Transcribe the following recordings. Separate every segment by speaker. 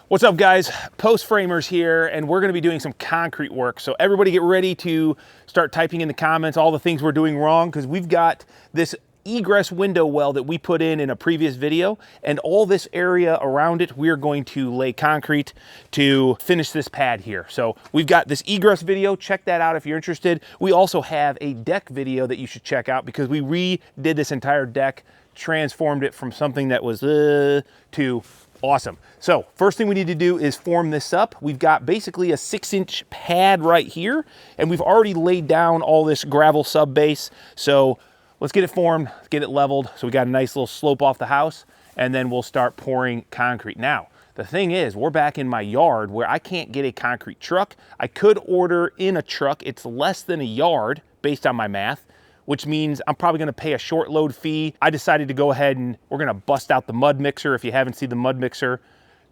Speaker 1: What's up, guys? Post Framers here, and we're going to be doing some concrete work. So everybody get ready to start typing in the comments all the things we're doing wrong, because we've got this egress window well that we put in a previous video, and all this area around it we're going to lay concrete to finish this pad here. So we've got this egress video, check that out if you're interested. We also have a deck video that you should check out, because we redid this entire deck, transformed it from something that was to awesome. So first thing we need to do is form this up. We've got basically a 6-inch pad right here, and we've already laid down all this gravel sub base. So let's get it formed, let's get it leveled. So we got a nice little slope off the house, and then we'll start pouring concrete. Now, the thing is, we're back in my yard where I can't get a concrete truck. I could order in a truck. It's less than a yard based on my math, which means I'm probably gonna pay a short load fee. I decided to go ahead and we're gonna bust out the mud mixer. If you haven't seen the mud mixer,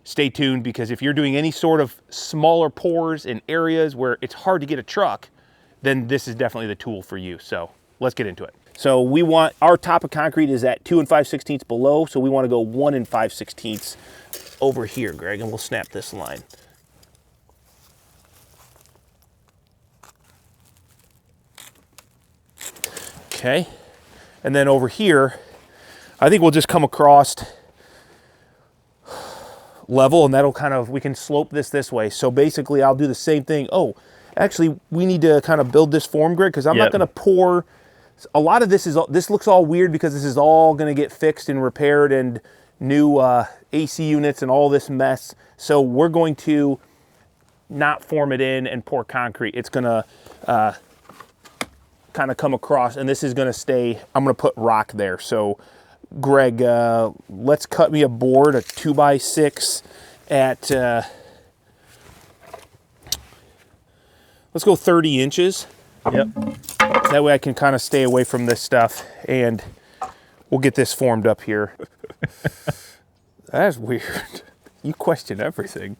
Speaker 1: stay tuned, because if you're doing any sort of smaller pours in areas where it's hard to get a truck, then this is definitely the tool for you. So let's get into it. So we want, our top of concrete is at 2 5/16 below, so we wanna go 1 5/16 over here, Greg, and we'll snap this line. Okay, and then over here, I think we'll just come across level, and that'll kind of, we can slope this way. So basically I'll do the same thing. Oh, actually we need to kind of build this form grid, because I'm not gonna pour, a lot of this looks all weird because this is all gonna get fixed and repaired, and new AC units and all this mess. So we're going to not form it in and pour concrete. It's gonna, kind of come across, and this is going to stay, I'm going to put rock there. So Greg, let's cut me a board, a 2x6 at let's go 30 inches.
Speaker 2: Yep.
Speaker 1: That way I can kind of stay away from this stuff, and we'll get this formed up here. That's weird. You question everything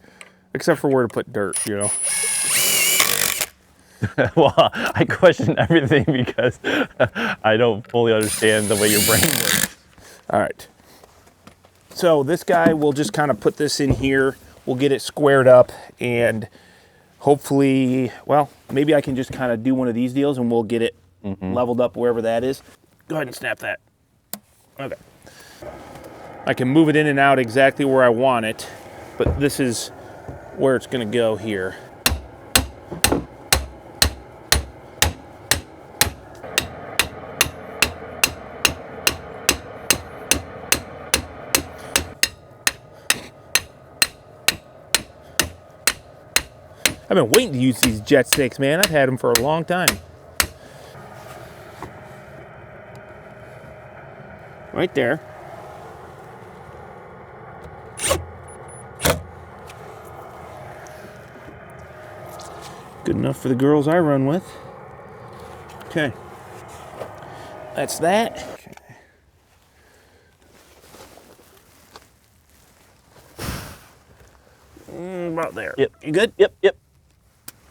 Speaker 1: except for where to put dirt, you know.
Speaker 2: Well, I question everything because I don't fully understand the way your brain works.
Speaker 1: All right. So this guy, we'll just kind of put this in here. We'll get it squared up, and hopefully, well, maybe I can just kind of do one of these deals and we'll get it leveled up wherever that is. Go ahead and snap that. Okay. I can move it in and out exactly where I want it, but this is where it's going to go here. I've been waiting to use these jet sticks, man. I've had them for a long time. Right there. Good enough for the girls I run with. Okay. That's that. Okay. About there.
Speaker 2: Yep.
Speaker 1: You good?
Speaker 2: Yep.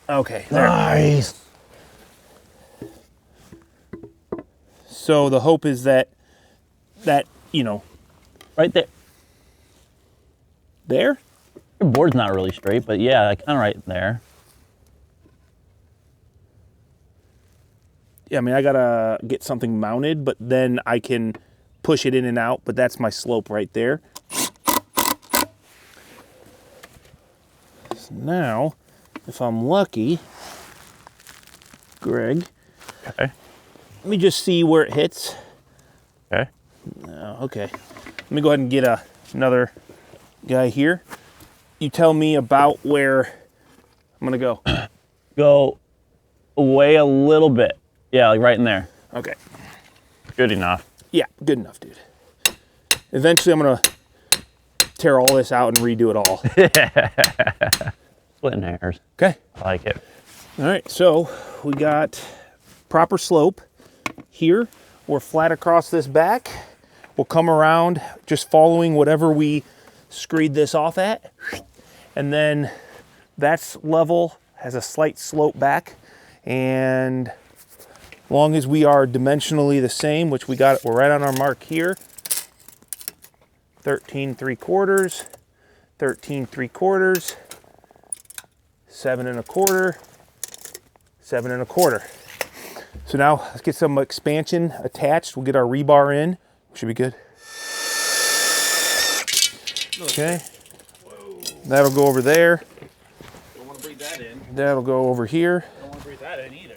Speaker 1: Okay. There.
Speaker 2: Nice.
Speaker 1: So the hope is that, you know.
Speaker 2: Right there.
Speaker 1: There?
Speaker 2: Your board's not really straight, but yeah, kind of right there.
Speaker 1: Yeah, I mean, I gotta get something mounted, but then I can push it in and out, but that's my slope right there. So now, if I'm lucky, Greg,
Speaker 2: Okay.
Speaker 1: let me just see where it hits.
Speaker 2: Okay.
Speaker 1: Okay. Let me go ahead and get another guy here. You tell me about where I'm gonna go.
Speaker 2: Go away a little bit. Yeah, like right in there.
Speaker 1: Okay.
Speaker 2: Good enough.
Speaker 1: Yeah, good enough, dude. Eventually I'm gonna tear all this out and redo it all.
Speaker 2: Splitting hairs.
Speaker 1: Okay.
Speaker 2: I like it.
Speaker 1: All right, so we got proper slope here. We're flat across this back. We'll come around just following whatever we screed this off at. And then that's level, has a slight slope back. And as long as we are dimensionally the same, which we're right on our mark here, 13 3/4, 13 3/4, 7 1/4, 7 1/4. So now let's get some expansion attached. We'll get our rebar in. Should be good. Okay. That'll go over there.
Speaker 2: Don't want to breathe that in.
Speaker 1: That'll go over here.
Speaker 2: Don't want to breathe that in either.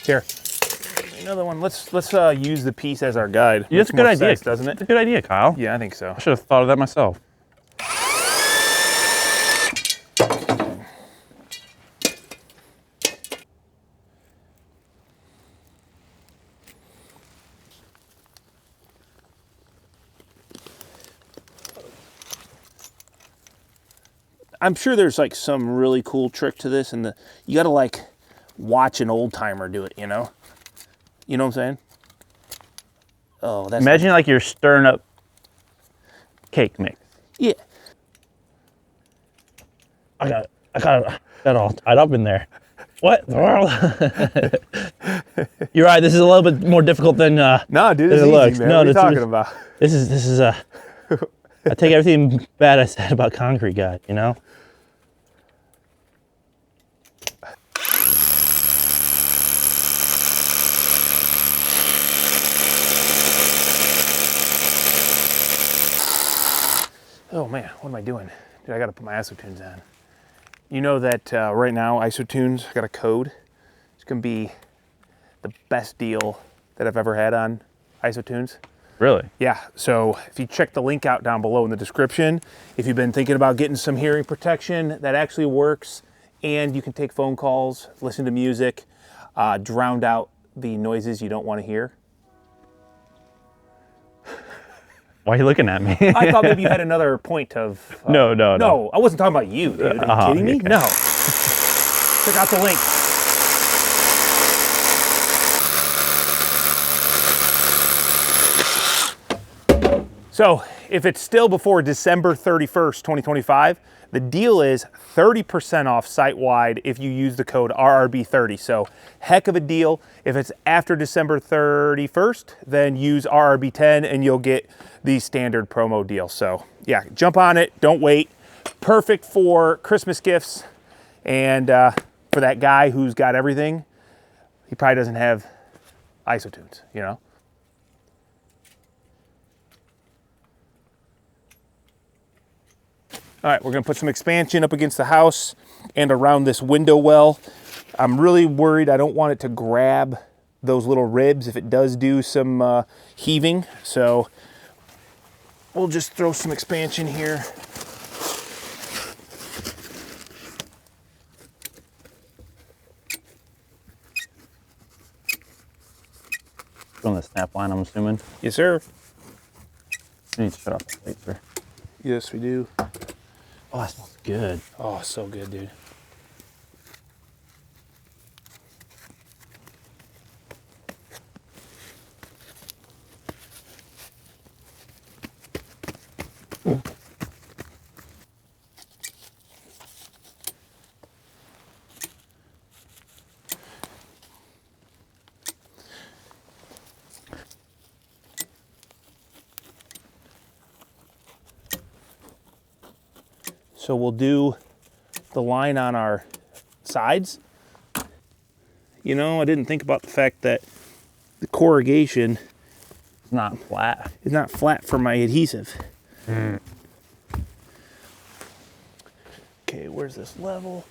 Speaker 1: Here. Another one. Let's use the piece as our guide.
Speaker 2: Yeah, that's a good idea,
Speaker 1: sense, doesn't it?
Speaker 2: It's a good idea, Kyle.
Speaker 1: Yeah, I think so.
Speaker 2: I should have thought of that myself.
Speaker 1: I'm sure there's like some really cool trick to this, and you got to like watch an old timer do it. You know what I'm saying? Oh, that's
Speaker 2: Imagine like you're stirring up cake mix.
Speaker 1: yeah.
Speaker 2: I got it all tied up in there. What in the world? You're right. This is a little bit more difficult than
Speaker 1: No, dude,
Speaker 2: than
Speaker 1: it's
Speaker 2: it
Speaker 1: easy,
Speaker 2: looks.
Speaker 1: man.
Speaker 2: No,
Speaker 1: what are you
Speaker 2: this
Speaker 1: talking
Speaker 2: is-
Speaker 1: about?
Speaker 2: This is I take everything bad I said about concrete guy. You know.
Speaker 1: Oh man, what am I doing? Dude, I got to put my isotunes on. You know that right now, isotunes got a code. It's gonna be the best deal that I've ever had on isotunes.
Speaker 2: Really?
Speaker 1: Yeah, so if you check the link out down below in the description, if you've been thinking about getting some hearing protection, that actually works, and you can take phone calls, listen to music, drown out the noises you don't want to hear.
Speaker 2: Why are you looking at me?
Speaker 1: I thought maybe you had another point of...
Speaker 2: No.
Speaker 1: No, I wasn't talking about you, dude. Are you kidding me?
Speaker 2: okay.
Speaker 1: No. Check out the link. So, if it's still before December 31st, 2025, the deal is 30% off site-wide if you use the code RRB30. So, heck of a deal. If it's after December 31st, then use RRB10 and you'll get the standard promo deal. So, yeah, jump on it. Don't wait. Perfect for Christmas gifts and for that guy who's got everything. He probably doesn't have isotunes, you know? All right, we're gonna put some expansion up against the house and around this window well. I'm really worried I don't want it to grab those little ribs if it does do some heaving. So we'll just throw some expansion here.
Speaker 2: On the snap line, I'm assuming.
Speaker 1: Yes, sir.
Speaker 2: You need to shut off the plate, sir.
Speaker 1: Yes, we do.
Speaker 2: Oh, that smells good.
Speaker 1: Oh, so good, dude. So we'll do the line on our sides. You know, I didn't think about the fact that the corrugation
Speaker 2: It's not flat.
Speaker 1: is not flat for my adhesive. Okay, where's this level?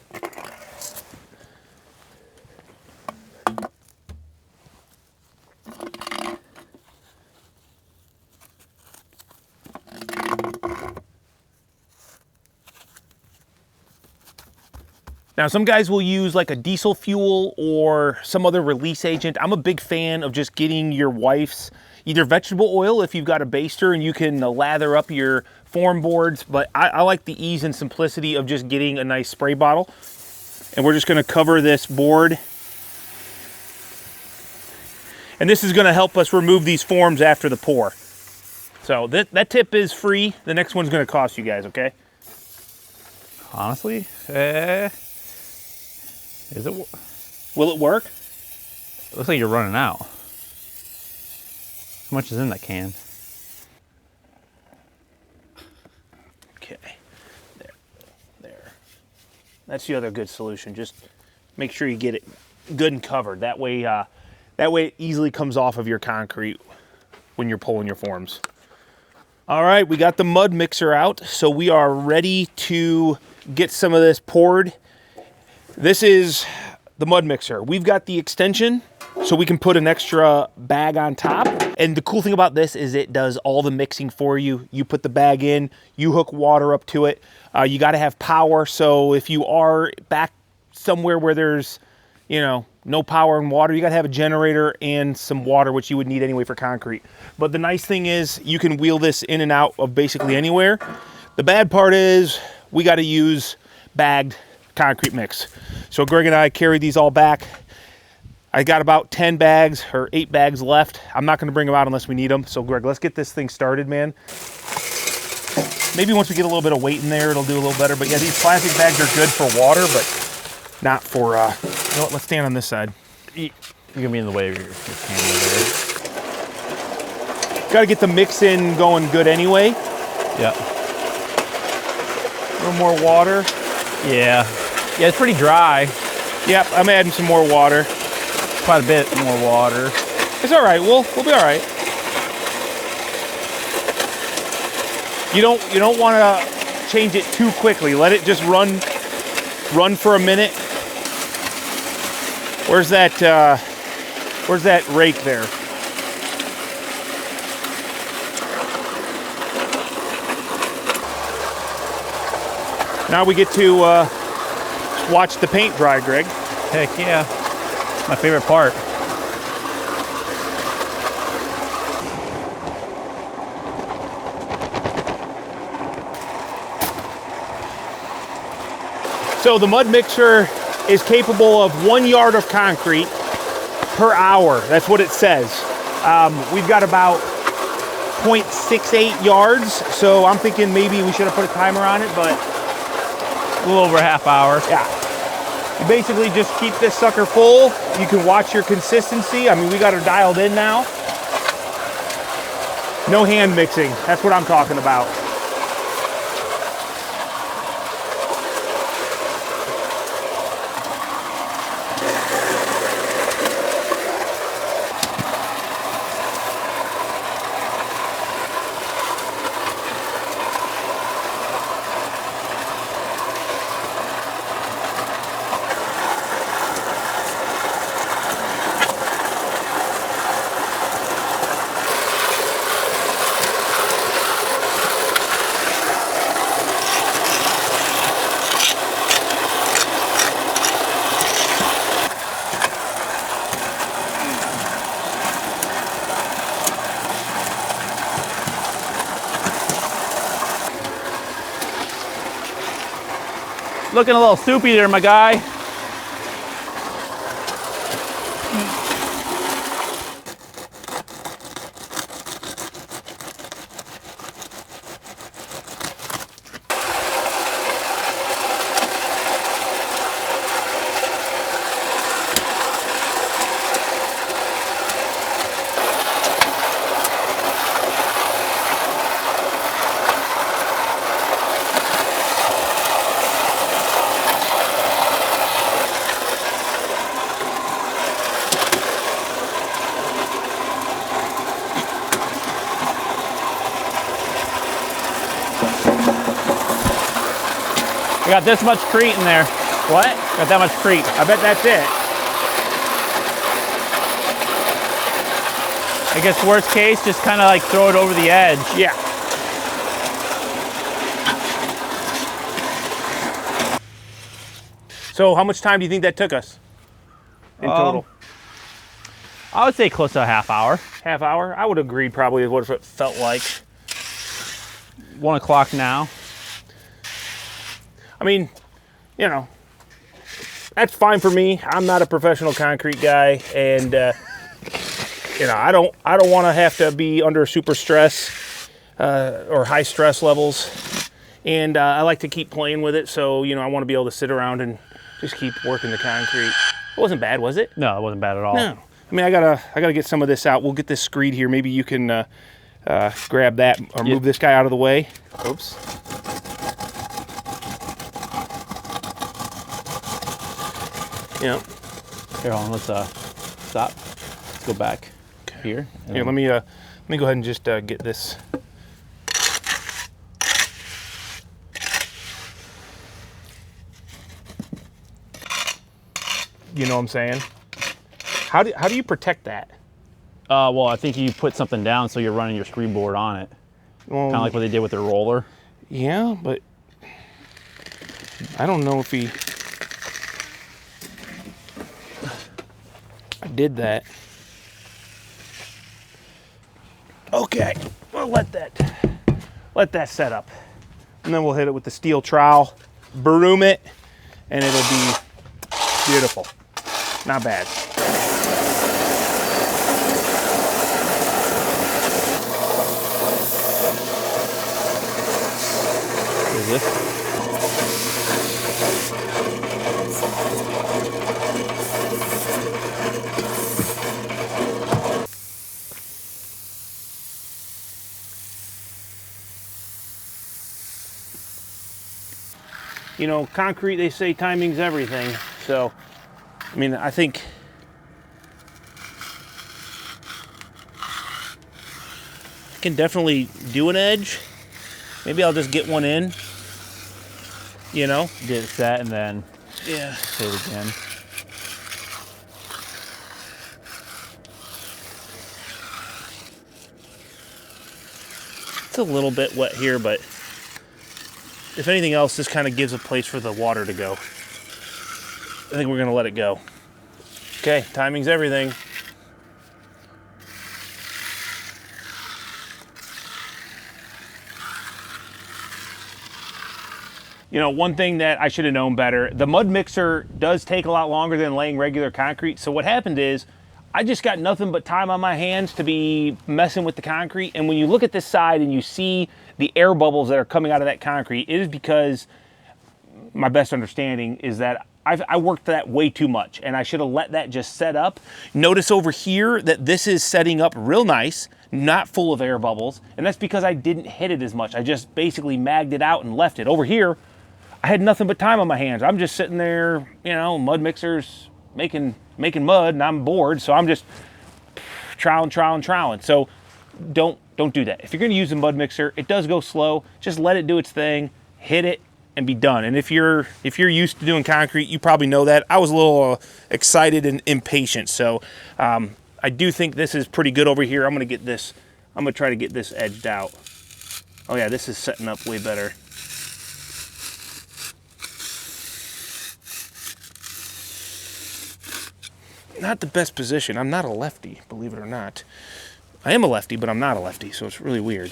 Speaker 1: Now, some guys will use like a diesel fuel or some other release agent. I'm a big fan of just getting your wife's either vegetable oil if you've got a baster and you can lather up your form boards, but I like the ease and simplicity of just getting a nice spray bottle. And we're just gonna cover this board. And this is gonna help us remove these forms after the pour. So that tip is free. The next one's gonna cost you guys, okay?
Speaker 2: Honestly, is it?
Speaker 1: Will it work?
Speaker 2: It looks like you're running out. much is in that can?
Speaker 1: Okay, there. That's the other good solution. Just make sure you get it good and covered. That way it easily comes off of your concrete when you're pulling your forms. All right, we got the mud mixer out, so we are ready to get some of this poured. This is the mud mixer. We've got the extension, so we can put an extra bag on top. And the cool thing about this is it does all the mixing for you. You put the bag in, you hook water up to it. You gotta have power, so if you are back somewhere where there's, you know, no power and water, you gotta have a generator and some water, which you would need anyway for concrete. But the nice thing is you can wheel this in and out of basically anywhere. The bad part is we gotta use bagged concrete mix. So Greg and I carried these all back. I got about 10 bags or 8 bags left. I'm not gonna bring them out unless we need them. So Greg, let's get this thing started, man. Maybe once we get a little bit of weight in there, it'll do a little better. But yeah, these plastic bags are good for water, but not for, you know what, let's stand on this side.
Speaker 2: You're gonna be in the way of your can there.
Speaker 1: Gotta get the mix in going good anyway.
Speaker 2: Yeah.
Speaker 1: A little more water.
Speaker 2: Yeah. Yeah, it's pretty dry.
Speaker 1: Yep, I'm adding some more water.
Speaker 2: Quite a bit more water.
Speaker 1: It's all right, we'll be all right. You don't wanna change it too quickly. Let it just run for a minute. Where's that rake there? Now we get to watch the paint dry, Greg.
Speaker 2: Heck yeah. My favorite part.
Speaker 1: So the mud mixer is capable of 1 yard of concrete per hour. That's what it says. We've got about 0.68 yards, so I'm thinking maybe we should have put a timer on it, but
Speaker 2: A little over a half hour.
Speaker 1: yeah. You basically just keep this sucker full. You can watch your consistency. I mean, we got her dialed in now. No hand mixing. That's what I'm talking about.
Speaker 2: Looking a little soupy there, my guy. We got this much crete in there.
Speaker 1: What?
Speaker 2: Got that much crete.
Speaker 1: I bet that's it.
Speaker 2: I guess worst case, just kind of like throw it over the edge.
Speaker 1: Yeah. So how much time do you think that took us in total?
Speaker 2: I would say close to a half hour.
Speaker 1: Half hour? I would agree probably with what it felt like.
Speaker 2: 1 o'clock now.
Speaker 1: I mean, you know, that's fine for me. I'm not a professional concrete guy, and you know, I don't want to have to be under super stress or high stress levels, and I like to keep playing with it. So you know, I want to be able to sit around and just keep working the concrete. It wasn't bad, was it?
Speaker 2: No, it wasn't bad at all.
Speaker 1: No. I I mean, I gotta get some of this out. We'll get this screed here. Maybe you can grab that or move this guy out of the way. Oops. Yeah.
Speaker 2: Here, hold on. Let's stop. Let's go back here.
Speaker 1: Here, let me go ahead and just get this. You know what I'm saying? How do you protect that?
Speaker 2: Well, I think you put something down so you're running your screen board on it.
Speaker 1: Well,
Speaker 2: Kind of like what they did with their roller.
Speaker 1: Yeah, but I don't know if I did that. Okay, we'll let that set up. And then we'll hit it with the steel trowel, broom it, and it'll be beautiful. Not bad.
Speaker 2: What is this?
Speaker 1: You know, concrete, they say timing's everything. So, I mean, I think I can definitely do an edge. Maybe I'll just get one in, you know?
Speaker 2: Get it set and then
Speaker 1: hit
Speaker 2: it again.
Speaker 1: It's a little bit wet here, but if anything else, this kind of gives a place for the water to go. I think we're gonna let it go. Okay, timing's everything. You know, one thing that I should have known better, the mud mixer does take a lot longer than laying regular concrete. So what happened is, I just got nothing but time on my hands to be messing with the concrete. And when you look at this side and you see the air bubbles that are coming out of that concrete, it is because my best understanding is that I worked that way too much and I should have let that just set up. Notice over here that this is setting up real nice, not full of air bubbles. And that's because I didn't hit it as much. I just basically magged it out and left it. Over here, I had nothing but time on my hands. I'm just sitting there, you know, mud mixers, making mud, and I'm bored, so I'm just troweling. So don't do that. If you're gonna use a mud mixer, it does go slow. Just let it do its thing, hit it, and be done. And if you're used to doing concrete, you probably know that. I was a little excited and impatient, so I do think this is pretty good over here. I'm gonna try to get this edged out. Oh yeah, this is setting up way better. Not the best position. I'm not a lefty, believe it or not. I am a lefty, but I'm not a lefty, so it's really weird.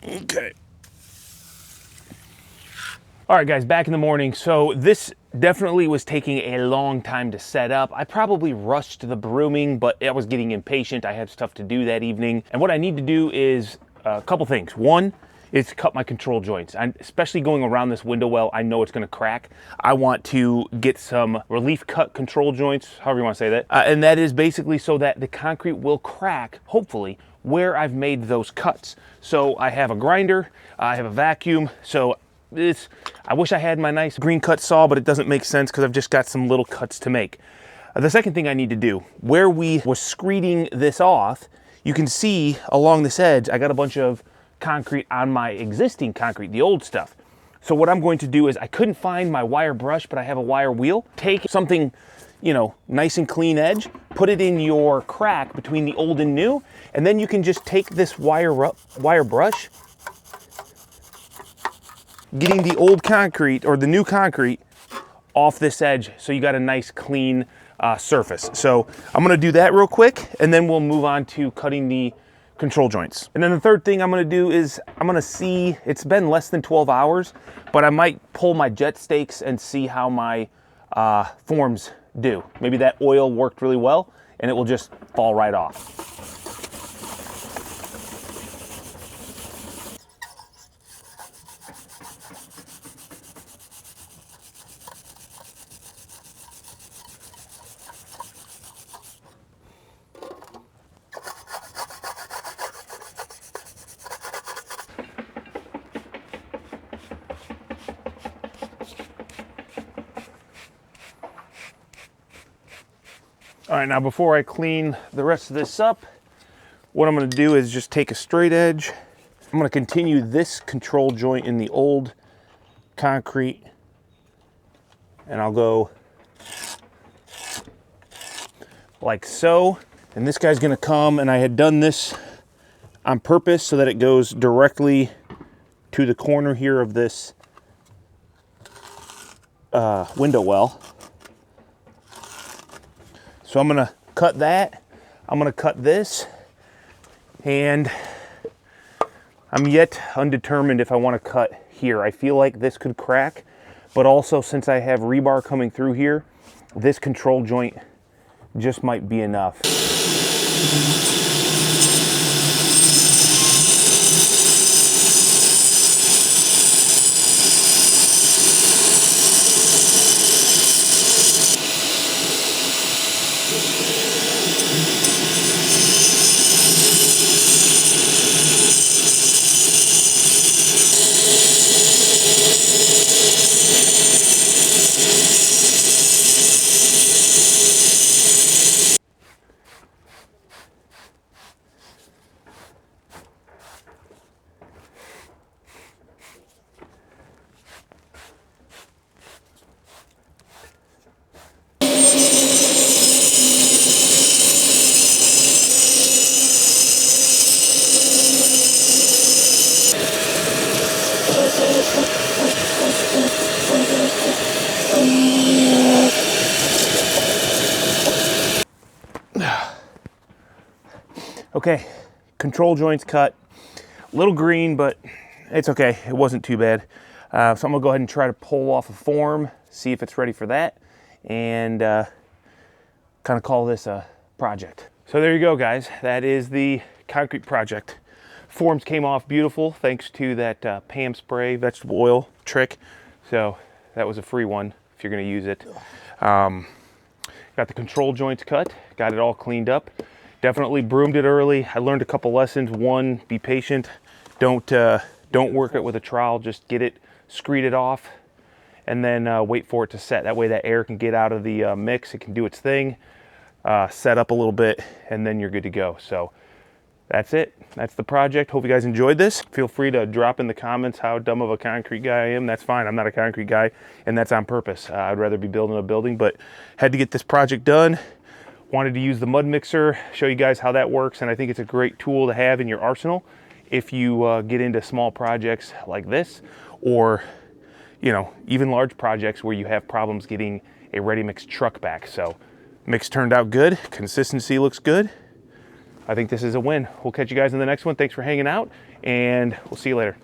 Speaker 1: Okay. All right, guys, back in the morning. So this definitely was taking a long time to set up. I probably rushed the brooming, but I was getting impatient. I had stuff to do that evening. And what I need to do is a couple things. One is cut my control joints. Especially going around this window well, I know it's gonna crack. I want to get some relief cut control joints, however you wanna say that. And that is basically so that the concrete will crack, hopefully, where I've made those cuts. So I have a grinder, I have a vacuum, so I wish I had my nice green cut saw, but it doesn't make sense because I've just got some little cuts to make. The second thing I need to do, where we was screeding this off, you can see along this edge, I got a bunch of concrete on my existing concrete, the old stuff. So what I'm going to do is, I couldn't find my wire brush, but I have a wire wheel. Take something, you know, nice and clean edge, put it in your crack between the old and new, and then you can just take this wire brush, getting the old concrete or the new concrete off this edge so you got a nice clean surface. So I'm gonna do that real quick and then we'll move on to cutting the control joints. And then the third thing I'm gonna do is I'm gonna see, it's been less than 12 hours, but I might pull my jet stakes and see how my forms do. Maybe that oil worked really well and it will just fall right off. All right, now before I clean the rest of this up, what I'm gonna do is just take a straight edge. I'm gonna continue this control joint in the old concrete, and I'll go like so. And this guy's gonna come, and I had done this on purpose so that it goes directly to the corner here of this window well. So I'm gonna cut that. I'm gonna cut this, and I'm yet undetermined if I wanna cut here. I feel like this could crack, but also since I have rebar coming through here, this control joint just might be enough. Okay, control joints cut. A little green, but it's okay. It wasn't too bad. So I'm gonna go ahead and try to pull off a form, see if it's ready for that, and kind of call this a project. So there you go, guys. That is the concrete project. Forms came off beautiful thanks to that Pam spray vegetable oil trick. So that was a free one if you're gonna use it. Got the control joints cut, got it all cleaned up. Definitely broomed it early. I learned a couple lessons. One, be patient. Don't work it with a trowel. Just get it, screed it off, and then wait for it to set. That way that air can get out of the mix. It can do its thing, set up a little bit, and then you're good to go. So that's it. That's the project. Hope you guys enjoyed this. Feel free to drop in the comments how dumb of a concrete guy I am. That's fine. I'm not a concrete guy, and that's on purpose. I'd rather be building a building, but had to get this project done. Wanted to use the mud mixer, show you guys how that works, and I think it's a great tool to have in your arsenal if you get into small projects like this, or even large projects where you have problems getting a ready mix truck back. So mix turned out good, consistency looks good. I think this is a win. We'll catch you guys in the next one. Thanks for hanging out, and we'll see you later.